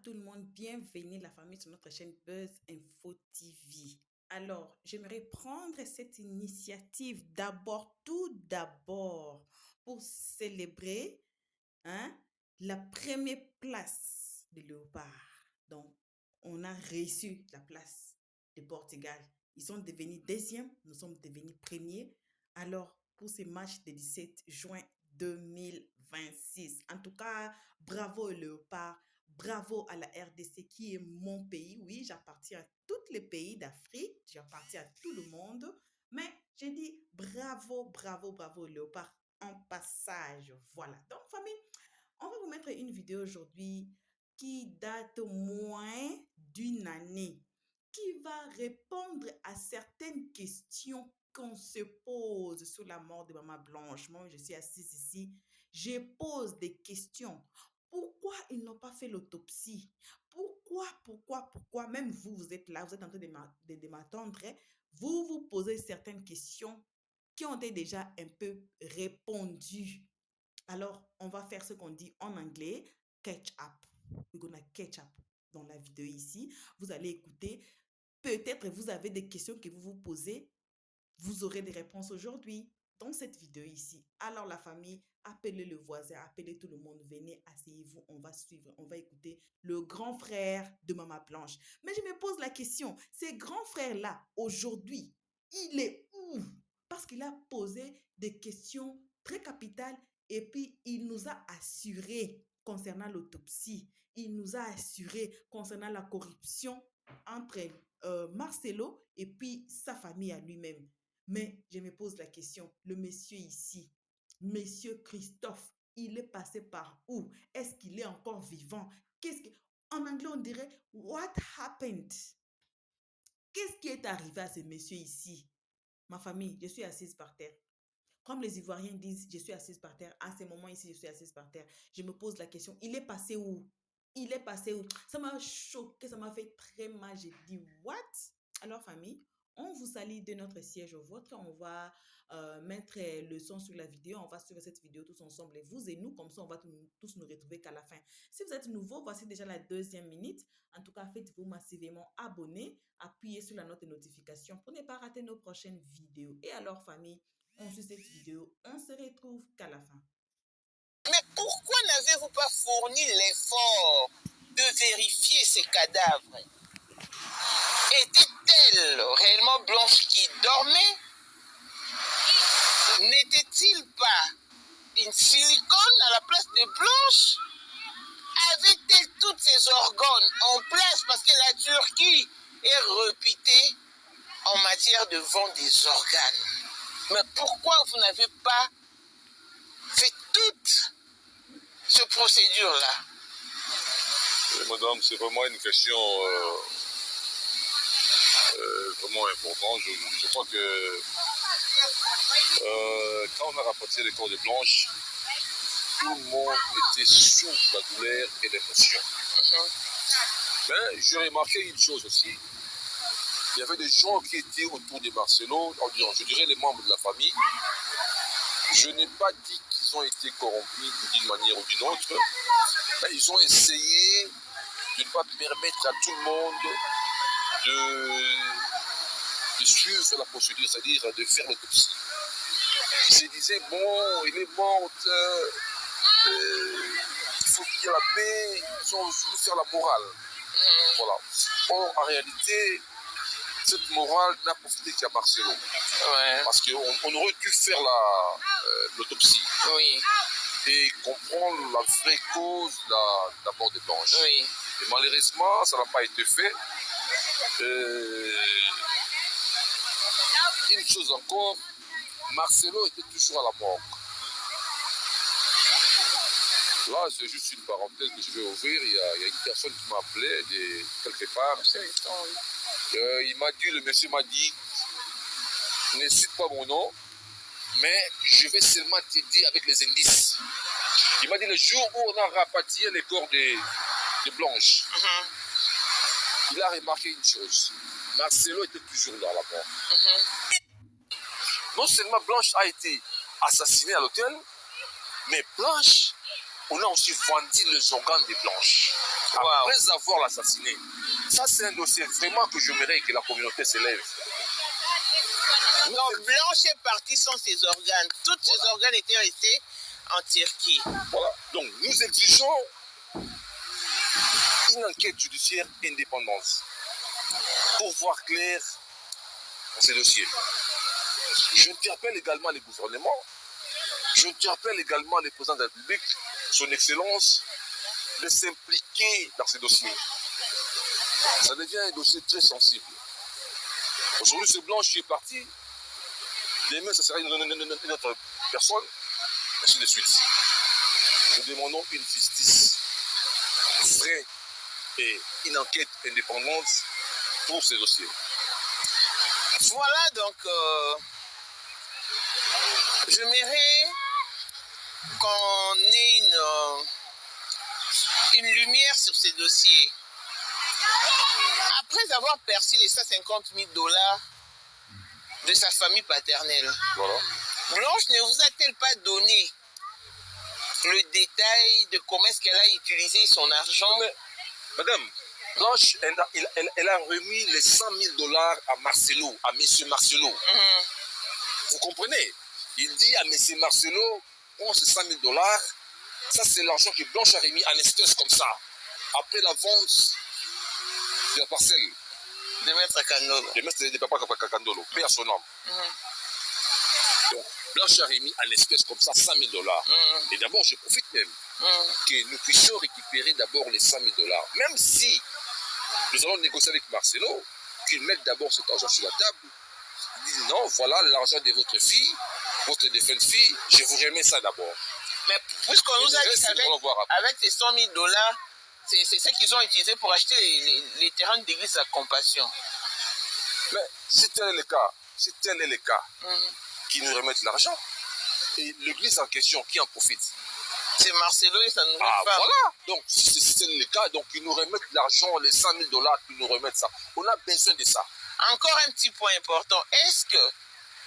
tout le monde, bienvenue la famille sur notre chaîne Buzz Info TV. Alors, j'aimerais prendre cette initiative tout d'abord, pour célébrer la première place de Léopard. Donc, on a reçu la place de Portugal. Ils sont devenus deuxième, nous sommes devenus premiers. Alors, pour ce match du 17 juin 2026, en tout cas, bravo Léopard. Bravo à la RDC qui est mon pays. Oui, j'appartiens à tous les pays d'Afrique. J'appartiens à tout le monde. Mais j'ai dit bravo, bravo, bravo Léopard en passage. Voilà. Donc, famille, on va vous mettre une vidéo aujourd'hui qui date moins d'une année, qui va répondre à certaines questions qu'on se pose sur la mort de Maman Blanche. Moi, je suis assise ici. Je pose des questions. Pourquoi ils n'ont pas fait l'autopsie? Pourquoi? Même vous, vous êtes là, vous êtes en train de m'attendre. Vous vous posez certaines questions qui ont été déjà un peu répondues. Alors, on va faire ce qu'on dit en anglais, catch up. We're gonna catch up dans la vidéo ici. Vous allez écouter. Peut-être vous avez des questions que vous vous posez. Vous aurez des réponses aujourd'hui dans cette vidéo ici. Alors la famille, appelez le voisin, appelez tout le monde, venez, asseyez-vous, on va suivre, on va écouter le grand frère de Maman Blanche. Mais je me pose la question, ce grand frère-là, aujourd'hui, il est où? Parce qu'il a posé des questions très capitales et puis il nous a assuré concernant l'autopsie, il nous a assuré concernant la corruption entre Marcelo et puis sa famille à lui-même. Mais je me pose la question, le monsieur ici, monsieur Christophe, il est passé par où? Est-ce qu'il est encore vivant? En anglais, on dirait, what happened? Qu'est-ce qui est arrivé à ce monsieur ici? Ma famille, je suis assise par terre. Comme les Ivoiriens disent, je suis assise par terre. À ce moment ici, je suis assise par terre. Je me pose la question, il est passé où? Il est passé où? Ça m'a choqué, ça m'a fait très mal. J'ai dit, what? Alors, famille, on vous salue de notre siège au vôtre. On va mettre le son sur la vidéo. On va suivre cette vidéo tous ensemble, vous et nous. Comme ça, on va tous nous retrouver qu'à la fin. Si vous êtes nouveau, voici déjà la 2e minute. En tout cas, faites-vous massivement abonner. Appuyez sur la note de notification pour ne pas rater nos prochaines vidéos. Et alors, famille, on suit cette vidéo. On se retrouve qu'à la fin. Mais pourquoi n'avez-vous pas fourni l'effort de vérifier ces cadavres? Était-elle réellement Blanche qui dormait? N'était-il pas une silicone à la place de Blanche? Avait-elle tous ses organes en place? Parce que la Turquie est réputée en matière de vente des organes. Mais pourquoi vous n'avez pas fait toute cette procédure-là? Madame, c'est vraiment une question vraiment importante. Je crois que quand on a rapporté les corps de Blanche, tout le monde était sous la douleur et l'émotion. Mais j'ai remarqué une chose aussi. Il y avait des gens qui étaient autour de Marcelo, je dirais les membres de la famille. Je n'ai pas dit qu'ils ont été corrompus d'une manière ou d'une autre, mais ils ont essayé de ne pas permettre à tout le monde de suivre la procédure, c'est-à-dire de faire l'autopsie. Ils se disaient, bon, il est mort, il faut qu'il y ait la paix, ils ont voulu faire la morale. Voilà. Or, en réalité, cette morale n'a profité qu'à Marcelo. Ouais. Parce qu'on aurait dû faire l'autopsie. Oui. Et comprendre la vraie cause de la mort de Blanche. Oui. Et malheureusement, ça n'a pas été fait. Une chose encore, Marcelo était toujours à la morgue. Là, c'est juste une parenthèse que je vais ouvrir. Il y a une personne qui m'a appelé de quelque part. Le monsieur m'a dit, ne cite pas mon nom, mais je vais seulement t'aider avec les indices. Il m'a dit, le jour où on a rapatrié les corps de Blanche, il a remarqué une chose. Marcelo était toujours là à la mort. Non seulement Blanche a été assassinée à l'hôtel, mais Blanche, on a aussi vendu les organes de Blanche. après avoir l'assassiné. Ça, c'est un dossier vraiment que j'aimerais que la communauté s'élève. Donc Blanche est partie sans ses organes. Tous ses organes étaient restés en Turquie. Voilà. Donc nous exigeons une enquête judiciaire indépendante pour voir clair dans ces dossiers. J'interpelle également les gouvernements, j'interpelle également les présidents de la République, son Excellence, de s'impliquer dans ces dossiers. Ça devient un dossier très sensible. Aujourd'hui, c'est Blanche qui est partie. Demain, ça sera une autre personne, ainsi de suite. Nous demandons une justice vraie et une enquête indépendante pour ces dossiers. Voilà, donc, j'aimerais qu'on ait une lumière sur ces dossiers. Après avoir perçu les 150 000 $ de sa famille paternelle, Voilà. Blanche ne vous a-t-elle pas donné le détail de comment est-ce qu'elle a utilisé son argent? Mais, madame, Blanche, elle a remis les 100 000 $ à Marcelo, à M. Marcelo. Vous comprenez? Il dit à M. Marcelo, prends ces 100 000 $, ça c'est l'argent que Blanche a remis en espèces comme ça, après la vente de la parcelle. De Maître Kandolo. De Maître de Papa Kandolo, paix à son âme. Donc, Blanche a remis en espèces comme ça 100 000 $. Et d'abord, je profite même que nous puissions récupérer d'abord les 100 000 $. Même si nous allons négocier avec Marcelo, qu'il mette d'abord cet argent sur la table. Il dit non, voilà l'argent de votre fille, votre défunte fille, je vous remets ça d'abord. Mais puisqu'on nous a dit qu'avec ces 100 000 $, c'est ce qu'ils ont utilisé pour acheter les terrains d'église à Compassion. Mais si tel est le cas, qu'ils nous remettent l'argent, et l'église en question, qui en profite? C'est Marcelo et sa nouvelle femme. Voilà. Donc, si c'est le cas, donc ils nous remettent l'argent, les 100 000 $, qu'ils nous remettent ça. On a besoin de ça. Encore un petit point important. Est-ce que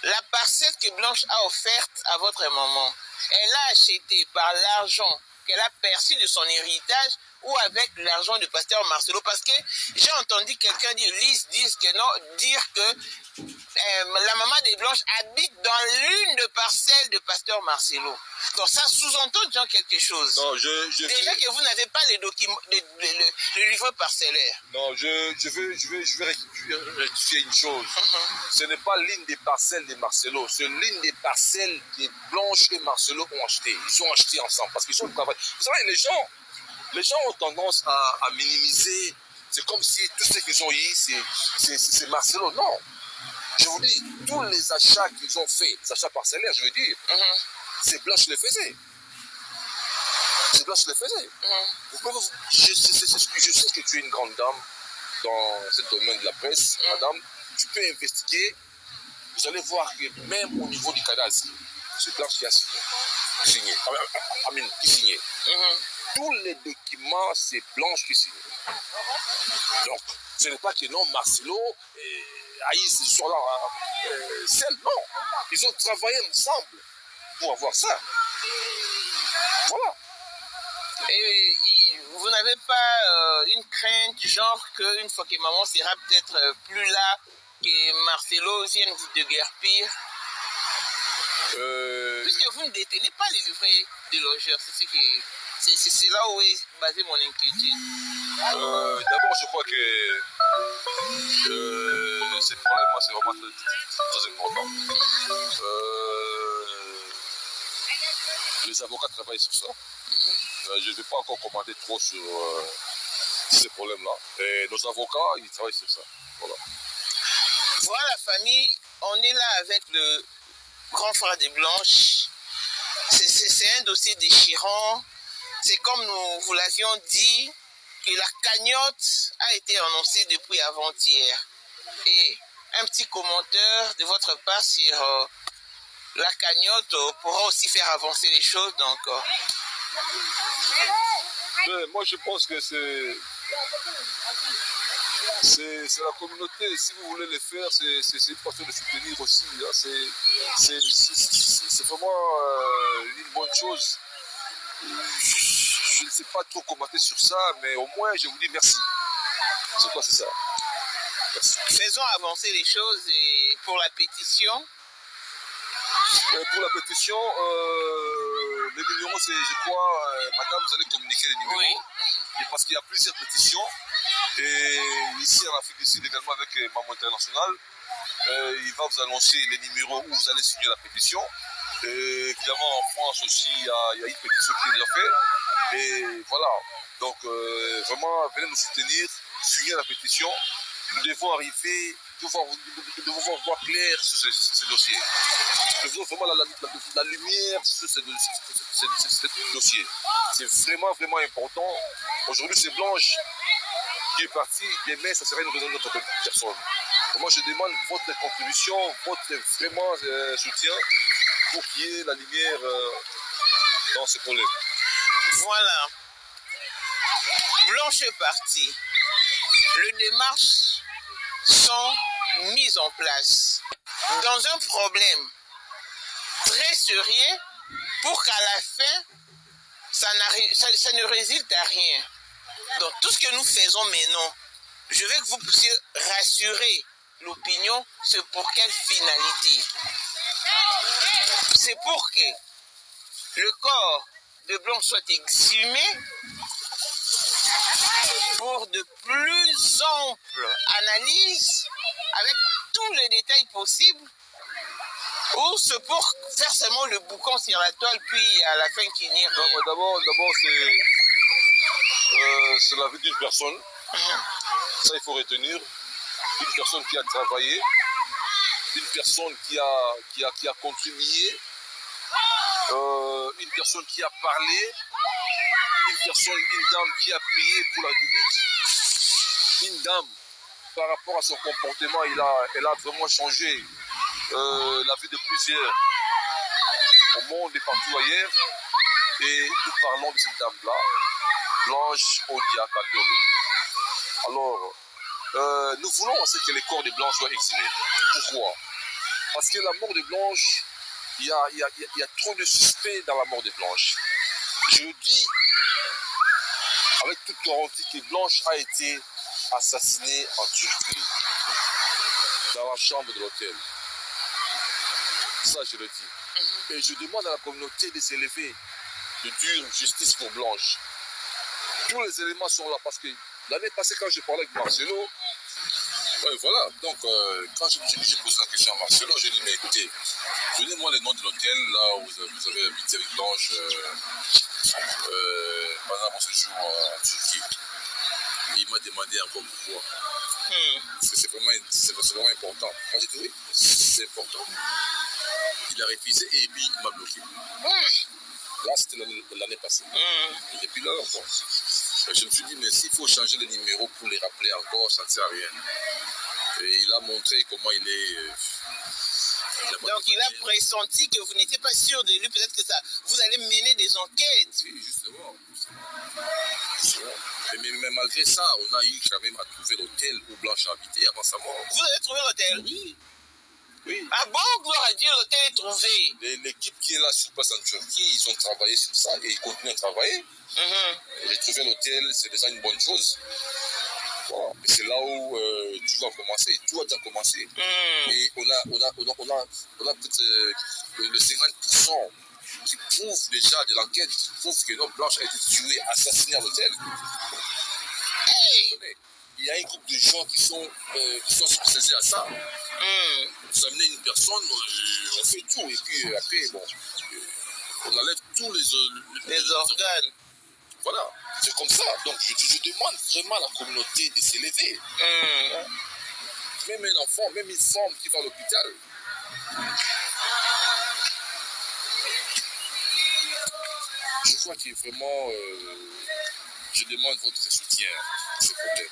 la parcelle que Blanche a offerte à votre maman, elle l'a achetée par l'argent qu'elle a perçu de son héritage ou avec l'argent du pasteur Marcelo? Parce que j'ai entendu quelqu'un dire que la maman de Blanche habite dans l'une des parcelles de pasteur Marcelo. Donc ça sous-entend déjà quelque chose. Non, déjà que vous n'avez pas les documents, le livret parcellaire. Non, je vais rectifier une chose. Ce n'est pas l'une des parcelles de Marcelo, c'est l'une des parcelles que Blanche et Marcelo ont acheté. Ils ont acheté ensemble parce qu'ils sont au travail. Vous savez, les gens ont tendance à minimiser. C'est comme si tout ce qu'ils ont eu, c'est Marcelo. Non. Je vous dis, tous les achats qu'ils ont faits, les achats parcellaires, je veux dire, c'est Blanche qui les faisait. C'est Blanche qui les faisait. Je sais que tu es une grande dame dans ce domaine de la presse, madame. Tu peux investiguer. Vous allez voir que même au niveau du cadastre, c'est Blanche qui a signé. Qui signait. Tous les documents, c'est Blanche qui signe. Donc, ce n'est pas que non, Marcelo et Aïs, ils sont là, seuls, non. Ils ont travaillé ensemble pour avoir ça. Voilà. Et vous n'avez pas une crainte du genre qu'une fois que maman sera peut-être plus là, que Marcelo vienne vous déguerpir? Puisque vous ne détenez pas les livrets de logeurs, c'est là où est basée mon inquiétude. D'abord, je crois que ce problème, c'est vraiment très important. Les avocats travaillent sur ça. Je ne vais pas encore commenter trop sur ces problèmes-là. Et nos avocats, ils travaillent sur ça. Voilà. Voilà la famille, on est là avec le grand frère de Blanche. C'est un dossier déchirant. C'est comme nous vous l'avions dit, que la cagnotte a été annoncée depuis avant-hier. Et un petit commentaire de votre part sur la cagnotte pourra aussi faire avancer les choses. Donc, mais moi, je pense que c'est la communauté. Si vous voulez le faire, c'est une façon de soutenir aussi. Hein. C'est vraiment une bonne chose. je ne sais pas trop commenter sur ça, mais au moins je vous dis merci. C'est quoi, c'est ça. Merci. Faisons avancer les choses et pour la pétition. Pour la pétition, les numéros, c'est, je crois, madame, vous allez communiquer les numéros. Oui. Et parce qu'il y a plusieurs pétitions. Et ici en Afrique du Sud, également avec Maman International, il va vous annoncer les numéros où vous allez signer la pétition. Et évidemment, en France aussi, il y a une pétition qui est déjà faite. Et voilà. Donc, vraiment, venez nous soutenir, signer la pétition. Nous devons arriver, nous devons voir clair sur ce dossier. Nous devons vraiment la lumière sur ce dossier. C'est vraiment, vraiment important. Aujourd'hui, c'est Blanche qui est partie. Demain, ça serait une autre personne. Moi, je demande votre contribution, votre vraiment soutien pour qu'il y ait la lumière dans ce problème. Voilà. Blanche est partie. Les démarches sont mises en place dans un problème très sérieux pour qu'à la fin, ça ne résulte à rien. Donc tout ce que nous faisons maintenant, je veux que vous puissiez rassurer l'opinion, c'est pour quelle finalité. C'est pour que le corps de Blanche soit exhumé pour de plus amples analyses avec tous les détails possibles, ou c'est pour faire seulement le boucan sur la toile puis à la fin qu'il n'y ait rien. D'abord c'est la vie d'une personne. Ça, il faut retenir. Une personne qui a travaillé, une personne qui a contribué, une personne qui a parlé, une dame qui a prié pour la République, une dame, par rapport à son comportement, elle a vraiment changé la vie de plusieurs au monde et partout ailleurs. Et nous parlons de cette dame-là, Blanche Odia Kandolo. Alors, nous voulons aussi que les corps de Blanche soient exhumés. Pourquoi? Parce que la mort de Blanche, il y a trop de suspects dans la mort de Blanche. Je le dis avec toute garantie que Blanche a été assassinée en Turquie, dans la chambre de l'hôtel. Ça, je le dis. Et je demande à la communauté de s'élever, de dire justice pour Blanche. Tous les éléments sont là parce que l'année passée, quand je parlais avec Marcelo, voilà, donc quand j'ai posé la question à Marcelo, j'ai dit, mais écoutez, donnez-moi le nom de l'hôtel là où vous avez habité avec Blanche pendant mon séjour en Turquie. Il m'a demandé encore pourquoi. Parce que c'est vraiment important. Moi j'ai dit oui, c'est important. Il a refusé et puis il m'a bloqué. Là, c'était l'année passée. Et depuis là, bon, je me suis dit, mais s'il faut changer les numéros pour les rappeler encore, ça ne sert à rien. Et il a montré comment il est. Donc il a pressenti que vous n'étiez pas sûr de lui, peut-être que ça, vous allez mener des enquêtes. Oui, justement. Mais malgré ça, on a eu quand même à trouver l'hôtel où Blanche a habité avant sa mort. Vous avez trouvé l'hôtel? Oui. Oui. Ah bon, gloire à Dieu, l'hôtel est trouvé. L'équipe qui est là sur place en Turquie, ils ont travaillé sur ça et ils continuent à travailler. J'ai trouvé l'hôtel, c'est déjà une bonne chose. Voilà. Et c'est là où tout va commencer. Tout a déjà commencé. Et on a peut-être le 50% qui prouve déjà de l'enquête, qui prouve que notre Blanche a été tuée, assassinée à l'hôtel. Hey! Il y a un groupe de gens qui sont spécialisés à ça. Vous amenez une personne, on fait tout. Et puis après, bon, on enlève tous les organes. Voilà, c'est comme ça. Donc je demande vraiment à la communauté de s'élever. Même un enfant, même une femme qui va à l'hôpital. Je crois que vraiment, je demande votre soutien à ce problème.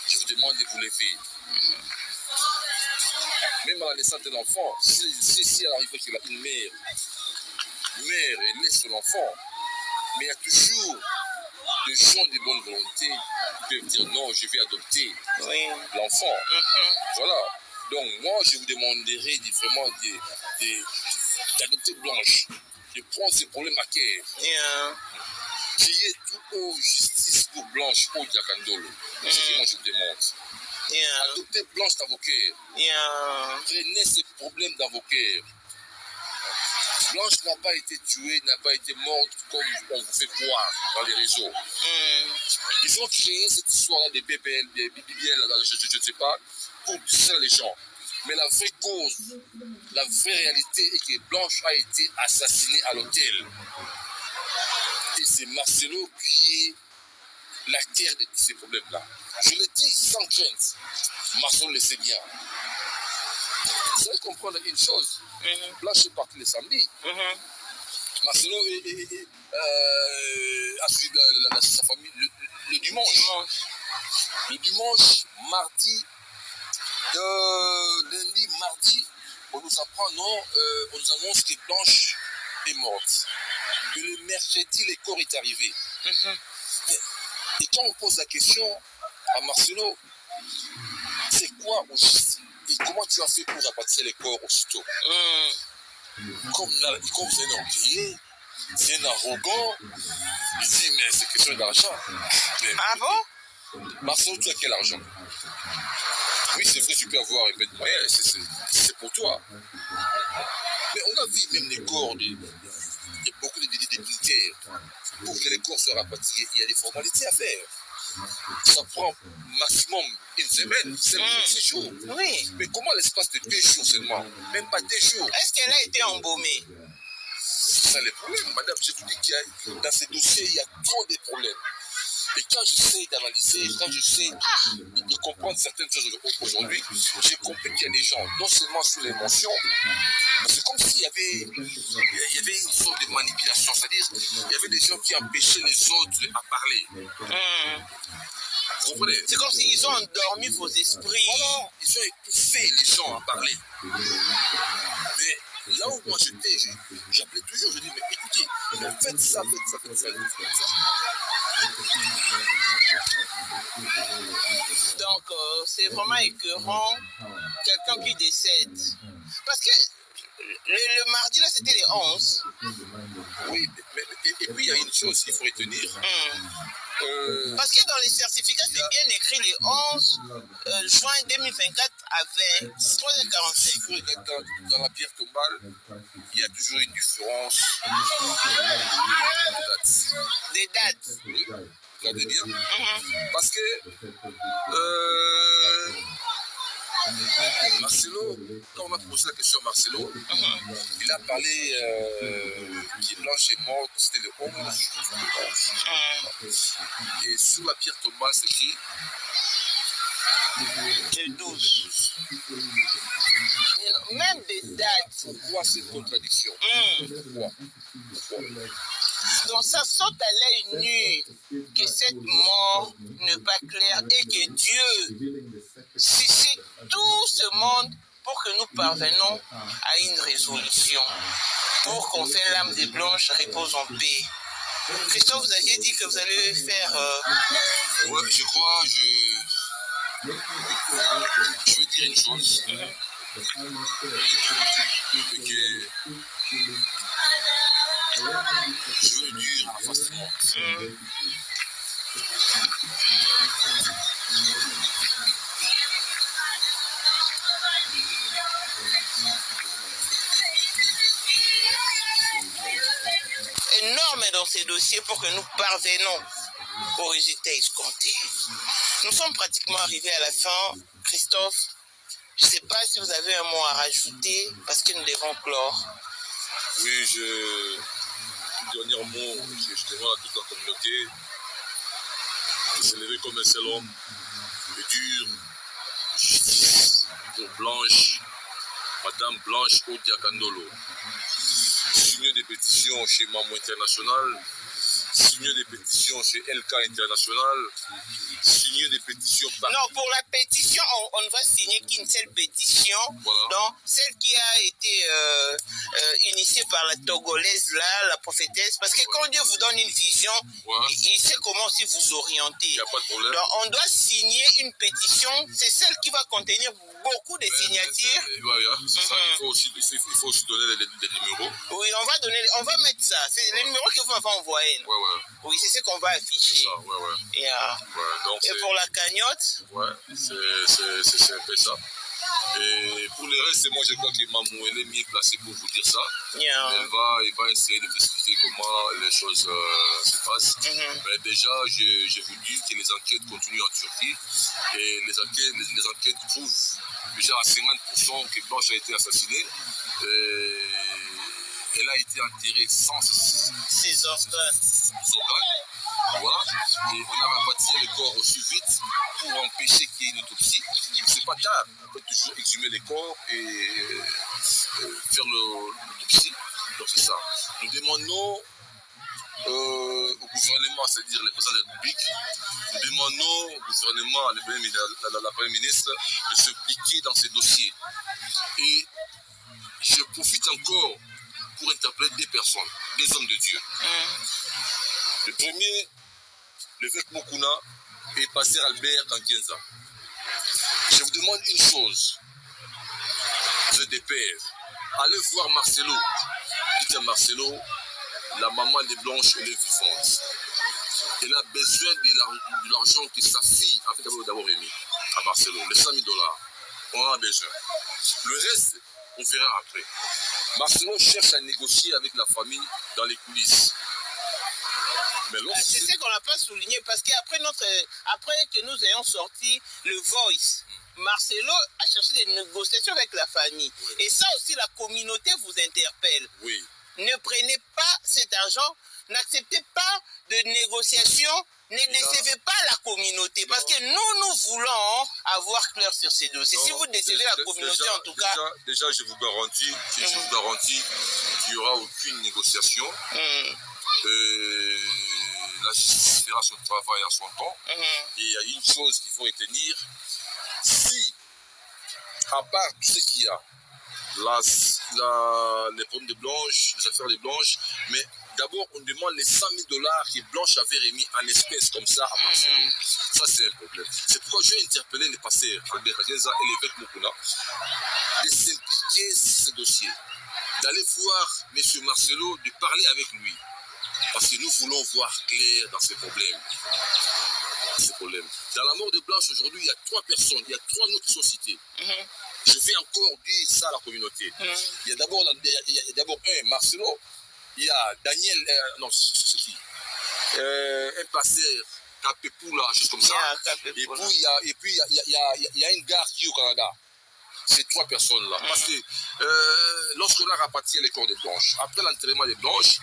Je vous demande de vous lever. Même à la naissance d'un enfant, si elle arrive qu'il a une mère, elle laisse son enfant, mais il y a toujours des gens de bonne volonté qui peuvent dire non, je vais adopter l'enfant. Voilà. Donc moi, je vous demanderai vraiment d'adopter Blanche, de prendre ces problèmes à cœur. qu'il y ait tout au justice pour Blanche au Diakandolo. C'est ce que moi je vous demande. Yeah. Adoptez Blanche dans vos cœurs. Yeah. Prenez ces problèmes dans vos cœurs. Blanche n'a pas été tuée, n'a pas été morte comme on vous fait croire dans les réseaux. Ils ont créé cette histoire-là des BBL, des BBL, je ne sais pas, pour distraire les gens. Mais la vraie cause, la vraie réalité est que Blanche a été assassinée à l'hôtel. Et c'est Marcelo qui est l'acteur de tous ces problèmes-là. Je le dis sans crainte. Marcelo le sait bien. Vous allez comprendre une chose. Blanche est partie le samedi. Marcelo a suivi sa famille le dimanche. Le dimanche, mardi, lundi, mardi, on nous apprend, on nous annonce que Blanche est morte. Et le mercredi, le corps est arrivé. Et quand on pose la question à Marcelo, c'est quoi au juste et comment tu as fait pour rapatrier les corps aussitôt? Comme c'est un empirier, c'est un arrogant. Il dit, mais c'est question d'argent. Ah bon? Marcelo, tu as quel argent? Oui, c'est vrai, tu peux avoir un peu de moyens, c'est pour toi. Mais on a vu même les corps de beaucoup de militaires. Pour que les corps soient rapatriés, il y a des formalités à faire. Ça prend maximum une semaine, 6 jours. Oui. Mais comment l'espace de 2 jours seulement? Même pas 2 jours. Est-ce qu'elle a été embaumée? C'est ça le problème. Madame, je vous dis qu'il y a, dans ces dossiers, il y a trop de problèmes. Et quand j'essaie d'analyser, quand j'essaie de comprendre certaines choses aujourd'hui, j'ai compris qu'il y a des gens, non seulement sous l'émotion, mais c'est comme s'il y avait une sorte de manipulation. C'est-à-dire, il y avait des gens qui empêchaient les autres à parler. Vous comprenez? C'est comme s'ils ont endormi vos esprits. Voilà, ils ont étouffé les gens à parler. Mais là où moi j'étais, j'appelais toujours, je dis, mais écoutez, faites ça, faites ça. Donc, c'est vraiment écœurant, quelqu'un qui décède. Parce que le mardi, là, c'était les 11. Oui, et puis il y a une chose qu'il faut retenir. Parce que dans les certificats, c'est bien écrit les 11 juin 2024 à 23h45. Si vous regardez dans la pierre tombale, il y a toujours une différence de dates. Des dates. Oui, regardez bien. Parce que Marcelo, quand on a posé la question à Marcelo, il a parlé que Blanche est morte, c'était le 11. Et sous la pierre tombale, c'est écrit le 12. Même des dates. Pourquoi cette contradiction? Pourquoi? Donc ça saute à l'œil nu que cette mort n'est pas claire et que Dieu suscite tout ce monde pour que nous parvenons à une résolution, pour qu'on fasse l'âme de Blanche repose en paix. Christophe, vous aviez dit que vous allez faire... Ouais, je crois, je veux dire une chose. Je veux le dire facilement. Énorme dans ces dossiers pour que nous parvenons au résultat escompté. Nous sommes pratiquement arrivés à la fin. Christophe, je ne sais pas si vous avez un mot à rajouter parce que nous devons clore. Oui, tout dernier mot, je demande à toute la communauté de s'élever comme un seul homme, de dire justice pour Blanche, Madame Blanche Odiakandolo. Signer des pétitions chez Maman International, signer des pétitions chez LK International, signer des pétitions par... Non, pour la pétition, on ne va signer qu'une seule pétition. Voilà. Donc, celle qui a été initiée par la Togolaise, là, la prophétesse. Parce que quand Dieu vous donne une vision, il sait comment aussi vous orienter. Il n'y a pas de problème. Donc, on doit signer une pétition. C'est celle qui va contenir beaucoup de signatures. Voilà, c'est ça. Il faut aussi donner les numéros. Oui, on va mettre ça. C'est les numéros que vous m'avez envoyés. Ouais. Oui, c'est ce qu'on va afficher. Ça, ouais. Et pour la cagnotte? Ouais, c'est un peu ça. Et pour le reste, moi je crois que Mamou elle est mieux placée pour vous dire ça. Elle va essayer de vous expliquer comment les choses se passent. Mais déjà, je vous dis que les enquêtes continuent en Turquie et les enquêtes prouvent déjà à 50% que Blanche a été assassinée. Elle a été enterrée sans ses organes. Voilà. Et on a rapatrié le corps aussi vite pour empêcher qu'il y ait une autopsie. C'est pas tard. On peut toujours exhumer les corps et faire l'autopsie. Donc c'est ça. Nous demandons au gouvernement, c'est-à-dire le président de la République, nous demandons au gouvernement, la Première ministre, de s'impliquer dans ces dossiers. Et je profite encore pour interpeller des personnes, des hommes de Dieu. Le premier, l'évêque Mokuna et pasteur Albert Kankienza. Je vous demande une chose, vous êtes des pères, allez voir Marcelo. Dites à Marcelo, la maman de Blanche, elle est vivante. Elle a besoin de l'argent que sa fille a fait d'abord émis à Marcelo, les 100 000 $. On en a besoin. Le reste, on verra après. Marcelo cherche à négocier avec la famille dans les coulisses. C'est ce qu'on n'a pas souligné parce qu'après que nous ayons sorti le Voice, Marcelo a cherché des négociations avec la famille. Oui. Et ça aussi, la communauté vous interpelle. Oui. Ne prenez pas cet argent, n'acceptez pas de négociations, ne décevez pas la communauté. Parce que nous voulons avoir clair sur ces dossiers. Si vous décevez la communauté, en tout cas... Déjà, je vous garantis qu'il n'y aura aucune négociation. La justice fera son travail à son temps. Et il y a une chose qu'il faut retenir. Si, à part tout ce qu'il y a, les problèmes de Blanche, les affaires de Blanche, mais d'abord on demande les 100 000 $ que Blanche avait remis en espèces comme ça à Marcelo. Ça c'est un problème. C'est pourquoi j'ai interpellé les pasteurs Albert Kankienza et l'évêque Mokuna de s'impliquer sur ce dossier, d'aller voir M. Marcelo, de parler avec lui. Parce que nous voulons voir clair dans ces problèmes. Dans la mort de Blanche, aujourd'hui, il y a 3 personnes, il y a 3 noms qui sont cités. Je vais encore dire ça à la communauté. Il y a d'abord Marcelo, il y a Daniel, c'est qui un pasteur, Kapepula, chose comme ça. Et puis, il y a une gare qui est au Canada. Ces 3 personnes-là. Parce que lorsqu'on a rapatrié les corps de Blanche, après l'enterrement de Blanche,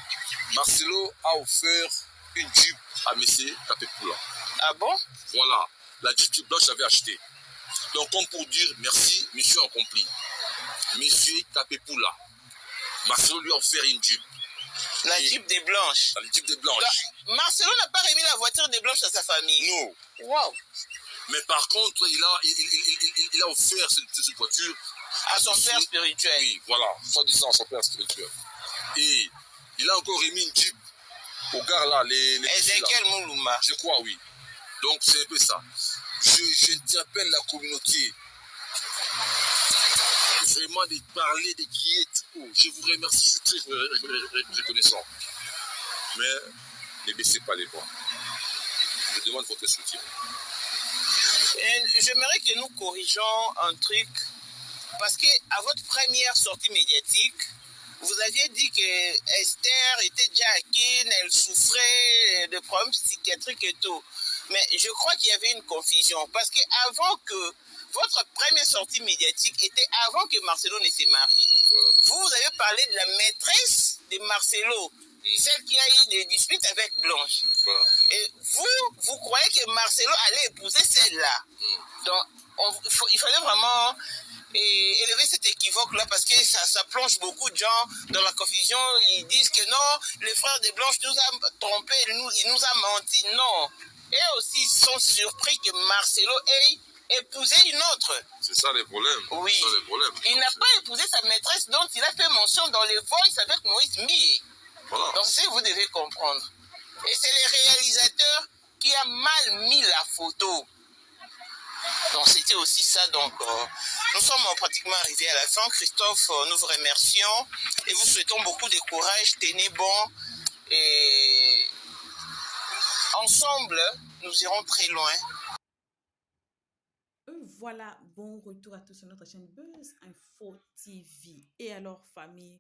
Marcelo a offert une jupe à M. Kapepula. Ah bon? Voilà, la jupe que Blanche avait achetée. Donc, comme pour dire merci, monsieur a accompli. Monsieur Kapepula, Marcelo lui a offert une jupe. La jupe des Blanches. La jupe des Blanches. Marcelo n'a pas remis la voiture des Blanches à sa famille. Non. Wow. Mais par contre, il a offert cette voiture à son père spirituel. Oui, voilà, soi-disant à son père spirituel. Et il a encore remis une jupe au gars là, les Ezekiel Moulouma. Je crois, oui. Donc c'est un peu ça. J'interpelle la communauté vraiment de parler, de crier tout haut. Je vous remercie, je suis très reconnaissant. Mais ne baissez pas les bras. Je demande votre soutien. J'aimerais que nous corrigeons un truc, parce qu'à votre première sortie médiatique, vous aviez dit que Esther était déjà acquine, elle souffrait de problèmes psychiatriques et tout. Mais je crois qu'il y avait une confusion, parce qu'avant que votre première sortie médiatique était avant que Marcelo ne se marie. Vous avez parlé de la maîtresse de Marcelo, celle qui a eu des disputes avec Blanche. Et vous croyez que Marcelo allait épouser celle-là. Donc, il fallait vraiment élever cet équivoque-là parce que ça plonge beaucoup de gens dans la confusion. Ils disent que non, le frère de Blanche nous a trompés, il nous a menti. Non. Et aussi, ils sont surpris que Marcelo ait épousé une autre. C'est ça le problème. Oui. C'est ça le problème. Il n'a pas épousé sa maîtresse dont il a fait mention dans les Voice avec Moïse Mie. Voilà. Donc, c'est ce que vous devez comprendre. Et c'est le réalisateur qui a mal mis la photo. Donc c'était aussi ça. Donc nous sommes pratiquement arrivés à la fin. Christophe, nous vous remercions et vous souhaitons beaucoup de courage. Tenez bon et ensemble, nous irons très loin. Voilà, bon retour à tous sur notre chaîne Buzz Info TV. Et alors, famille,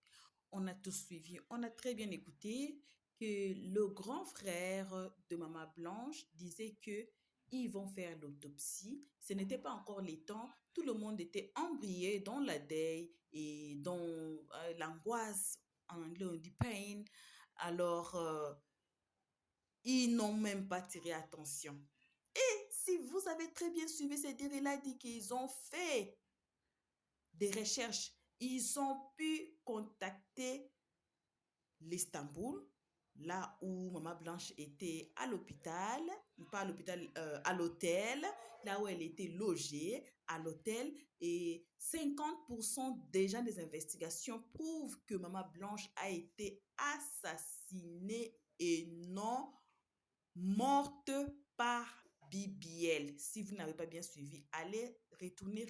on a tous suivi, on a très bien écouté que le grand frère de Maman Blanche disait que ils vont faire l'autopsie. Ce n'était pas encore les temps. Tout le monde était embrié dans la deuil et dans l'angoisse. En anglais, on dit pain. Alors, ils n'ont même pas tiré attention. Si vous avez très bien suivi, c'est-à-dire il a dit qu'ils ont fait des recherches. Ils ont pu contacter l'Istanbul, là où Maman Blanche était à l'hôpital, pas à l'hôpital, à l'hôtel, là où elle était logée, à l'hôtel. Et 50% déjà des investigations prouvent que Maman Blanche a été assassinée et non morte par BBL. Si vous n'avez pas bien suivi, allez retourner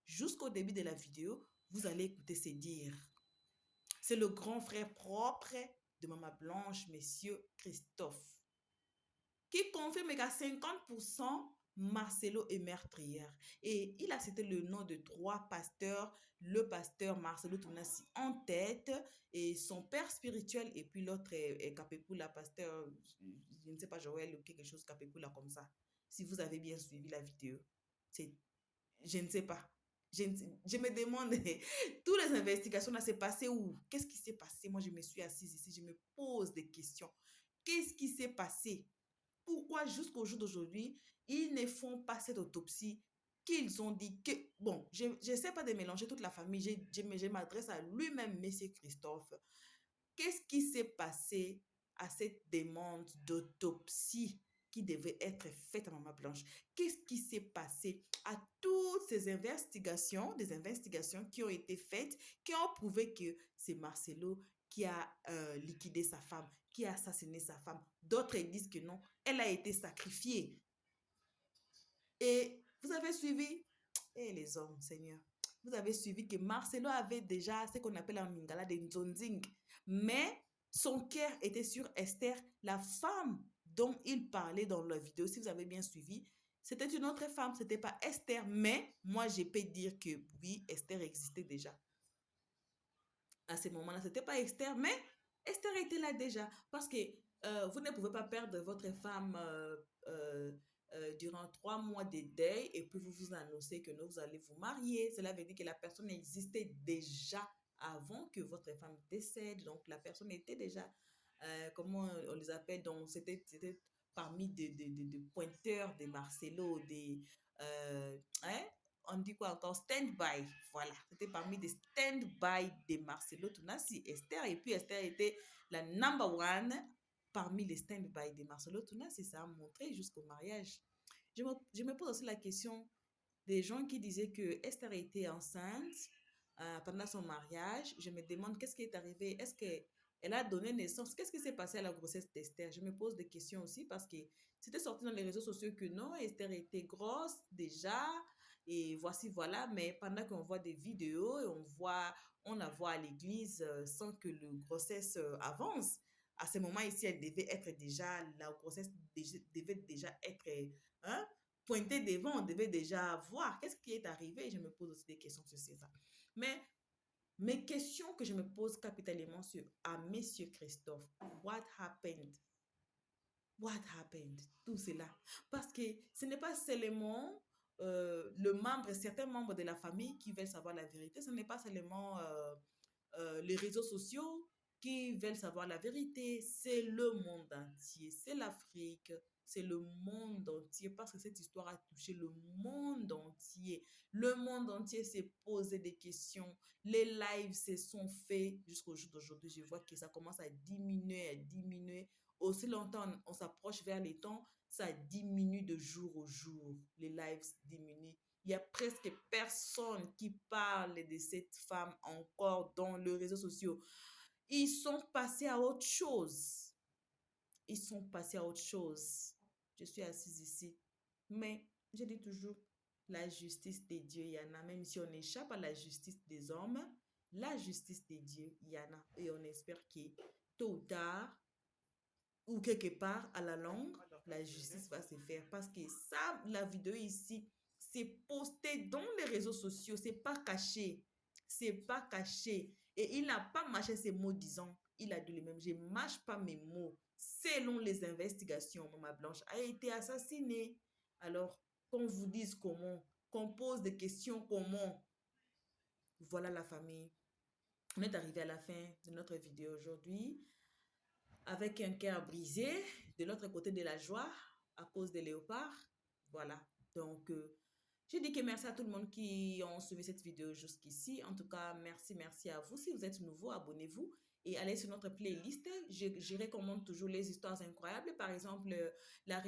jusqu'au début de la vidéo. Vous allez écouter ces dires. C'est le grand frère propre de Maman Blanche, Monsieur Christophe, qui confirme qu'à 50%, Marcelo est meurtrière. Et il a cité le nom de 3 pasteurs, le pasteur Marcelo Tounassi en tête, et son père spirituel, et puis l'autre est Capépoula, pasteur, je ne sais pas, Joël ou quelque chose, Capépoula comme ça. Si vous avez bien suivi la vidéo, c'est, je ne sais pas. Je me demande, toutes les investigations là, c'est passé où? Qu'est-ce qui s'est passé? Moi, je me suis assise ici, je me pose des questions. Qu'est-ce qui s'est passé? Pourquoi jusqu'au jour d'aujourd'hui, ils ne font pas cette autopsie qu'ils ont dit que... Bon, je ne sais pas de mélanger toute la famille, je m'adresse à lui-même, Monsieur Christophe. Qu'est-ce qui s'est passé à cette demande d'autopsie qui devait être faite à Maman Blanche? Qu'est-ce qui s'est passé à toutes ces investigations, des investigations qui ont été faites, qui ont prouvé que c'est Marcelo qui a liquidé sa femme, qui a assassiné sa femme. D'autres disent que non, elle a été sacrifiée. Et vous avez suivi, et les hommes, Seigneur, vous avez suivi que Marcelo avait déjà ce qu'on appelle en Lingala des Nzonzing. Mais son cœur était sur Esther, la femme dont il parlait dans la vidéo. Si vous avez bien suivi, c'était une autre femme, ce n'était pas Esther. Mais moi, je peux dire que oui, Esther existait déjà. À ce moment-là, ce n'était pas Esther, mais Esther était là déjà. Parce que vous ne pouvez pas perdre votre femme durant 3 mois de deuil et puis vous vous annoncez que vous allez vous marier. Cela veut dire que la personne existait déjà avant que votre femme décède. Donc, la personne était déjà, comment on les appelle, donc c'était parmi des pointeurs de Marcelo, hein, on dit quoi encore? Stand-by. Voilà. C'était parmi des stand-by de Marcelo Tounassi, Esther. Et puis Esther était la number one parmi les stand-by de Marcelo Tounassi. Ça a montré jusqu'au mariage. Je me pose aussi la question des gens qui disaient que Esther était enceinte pendant son mariage. Je me demande qu'est-ce qui est arrivé. Est-ce qu'elle a donné naissance? Qu'est-ce qui s'est passé à la grossesse d'Esther? Je me pose des questions aussi parce que c'était sorti dans les réseaux sociaux que non, Esther était grosse déjà. Et voici, voilà. Mais pendant qu'on voit des vidéos et on la voit à l'église sans que la grossesse avance. À ce moment ici, elle devait être déjà, la grossesse devait déjà être hein, pointé devant, on devait déjà voir qu'est-ce qui est arrivé. Je me pose aussi des questions sur ça. Mais mes questions que je me pose capitalement à Monsieur Christophe, what happened? What happened? Tout cela. Parce que ce n'est pas seulement certains membres de la famille qui veulent savoir la vérité, ce n'est pas seulement les réseaux sociaux qui veulent savoir la vérité, c'est le monde entier, c'est l'Afrique, c'est le monde entier, parce que cette histoire a touché le monde entier. Le monde entier s'est posé des questions. Les lives se sont faits jusqu'au jour d'aujourd'hui. Je vois que ça commence à diminuer, à diminuer. Aussi longtemps on s'approche vers les temps, ça diminue de jour au jour. Les lives diminuent. Il y a presque personne qui parle de cette femme encore dans les réseaux sociaux. Ils sont passés à autre chose. Ils sont passés à autre chose. Je suis assise ici. Mais je dis toujours, la justice des dieux, il y en a. Même si on échappe à la justice des hommes, la justice des dieux, il y en a. Et on espère que tôt ou tard, ou quelque part à la longue, la justice va se faire. Parce que ça, la vidéo ici, c'est posté dans les réseaux sociaux. C'est pas caché. C'est pas caché. Et il n'a pas mâché ses mots disant, il a dit lui-même, je ne mâche pas mes mots. Selon les investigations, Maman Blanche a été assassinée. Alors, qu'on vous dise comment, qu'on pose des questions comment. Voilà la famille. On est arrivé à la fin de notre vidéo aujourd'hui avec un cœur brisé, de l'autre côté de la joie à cause des léopards. Voilà. Donc, je dis que merci à tout le monde qui ont suivi cette vidéo jusqu'ici. En tout cas, merci à vous. Si vous êtes nouveau, abonnez-vous et allez sur notre playlist. Je recommande toujours les histoires incroyables. Par exemple, la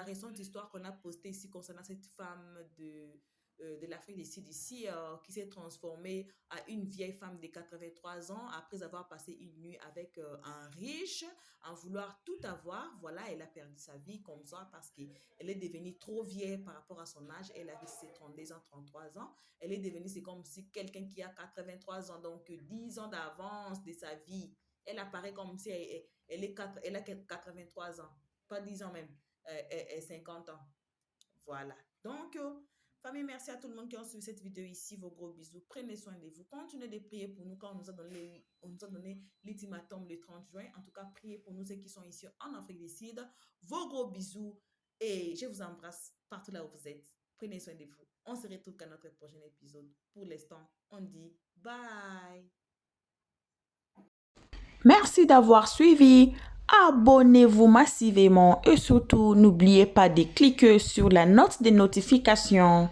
récente histoire qu'on a postée ici concernant cette femme de l'Afrique du Sud ici, qui s'est transformée à une vieille femme de 83 ans après avoir passé une nuit avec un riche, en vouloir tout avoir. Voilà, elle a perdu sa vie comme ça parce qu'elle est devenue trop vieille par rapport à son âge. Elle avait ses 32 ans, 33 ans. Elle est devenue, c'est comme si quelqu'un qui a 83 ans, donc 10 ans d'avance de sa vie. Elle apparaît comme si elle a 83 ans, pas 10 ans même, 50 ans. Voilà. Donc, famille, merci à tout le monde qui a suivi cette vidéo ici. Vos gros bisous. Prenez soin de vous. Continuez de prier pour nous quand on nous a donné l'ultimatum le 30 juin. En tout cas, priez pour nous ceux qui sont ici en Afrique du Sud. Vos gros bisous. Et je vous embrasse partout là où vous êtes. Prenez soin de vous. On se retrouve à notre prochain épisode. Pour l'instant, on dit bye. Merci d'avoir suivi. Abonnez-vous massivement et surtout, n'oubliez pas de cliquer sur la note de notification.